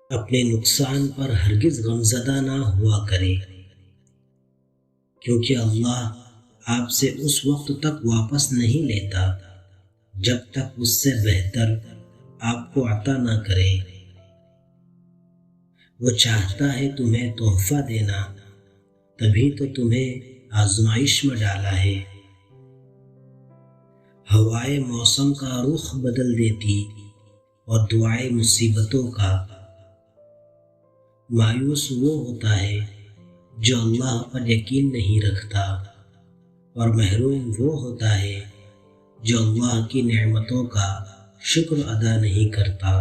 اپنے نقصان پر ہرگز غمزدہ نہ ہوا کرے، کیونکہ اللہ آپ سے اس وقت تک واپس نہیں لیتا جب تک اس سے بہتر آپ کو عطا نہ کرے۔ وہ چاہتا ہے تمہیں تحفہ دینا، تبھی تو تمہیں آزمائش میں ڈالا ہے۔ ہوائے موسم کا رخ بدل دیتی اور دعائے مصیبتوں کا۔ مایوس وہ ہوتا ہے جو اللہ پر یقین نہیں رکھتا، اور محروم وہ ہوتا ہے جو اللہ کی نعمتوں کا شکر ادا نہیں کرتا۔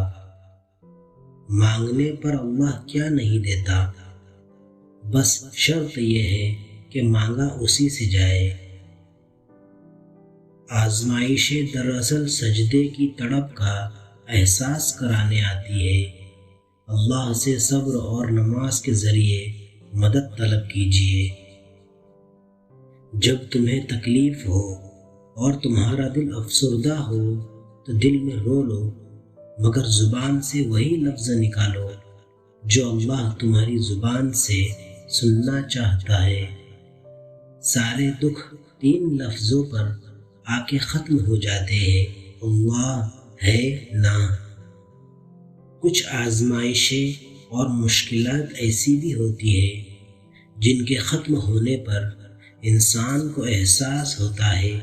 مانگنے پر اللہ کیا نہیں دیتا، بس شرط یہ ہے کہ مانگا اسی سے جائے۔ آزمائشیں دراصل سجدے کی تڑپ کا احساس کرانے آتی ہے۔ اللہ سے صبر اور نماز کے ذریعے مدد طلب کیجیے۔ جب تمہیں تکلیف ہو اور تمہارا دل افسردہ ہو تو دل میں رو لو، مگر زبان سے وہی لفظ نکالو جو اللہ تمہاری زبان سے سننا چاہتا ہے۔ سارے دکھ 3 لفظوں پر آ کے ختم ہو جاتے ہیں، اللہ ہے نا۔ کچھ آزمائشیں اور مشکلات ایسی بھی ہوتی ہیں جن کے ختم ہونے پر انسان کو احساس ہوتا ہے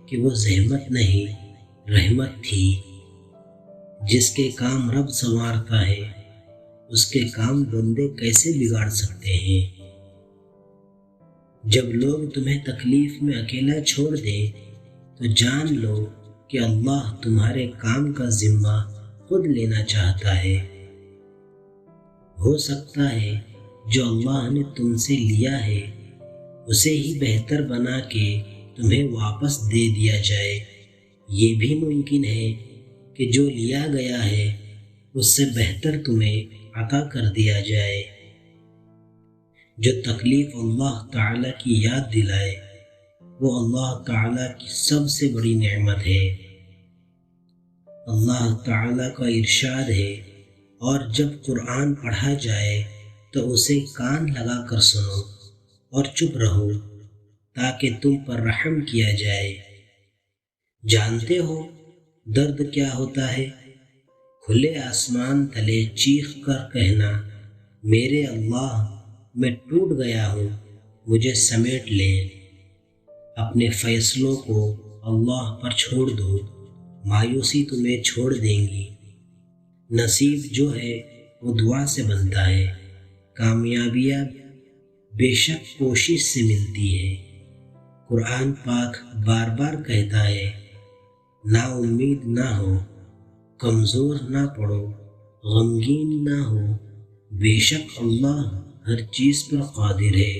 کہ وہ زحمت نہیں، رحمت تھی۔ جس کے کام رب سنوارتا ہے، اس کے کام بندے کیسے بگاڑ سکتے ہیں؟ جب لوگ تمہیں تکلیف میں اکیلا چھوڑ دیں تو جان لو کہ اللہ تمہارے کام کا ذمہ خود لینا چاہتا ہے۔ ہو سکتا ہے جو اللہ نے تم سے لیا ہے اسے ہی بہتر بنا کے تمہیں واپس دے دیا جائے۔ یہ بھی ممکن ہے کہ جو لیا گیا ہے اس سے بہتر تمہیں عطا کر دیا جائے۔ جو تکلیف اللہ تعالیٰ کی یاد دلائے وہ اللہ تعالیٰ کی سب سے بڑی نعمت ہے۔ اللہ تعالیٰ کا ارشاد ہے، اور جب قرآن پڑھا جائے تو اسے کان لگا کر سنو اور چپ رہو تاکہ تم پر رحم کیا جائے۔ جانتے ہو درد کیا ہوتا ہے؟ کھلے آسمان تلے چیخ کر کہنا، میرے اللہ میں ٹوٹ گیا ہوں، مجھے سمیٹ لے۔ اپنے فیصلوں کو اللہ پر چھوڑ دو، مایوسی تمہیں چھوڑ دیں گی۔ نصیب جو ہے وہ دعا سے بنتا ہے، کامیابیاں بے شک کوشش سے ملتی ہے۔ قرآن پاک بار بار کہتا ہے، نا امید نہ ہو، کمزور نہ پڑو، غمگین نہ ہو، بے شک اللہ ہر چیز پر قادر ہے۔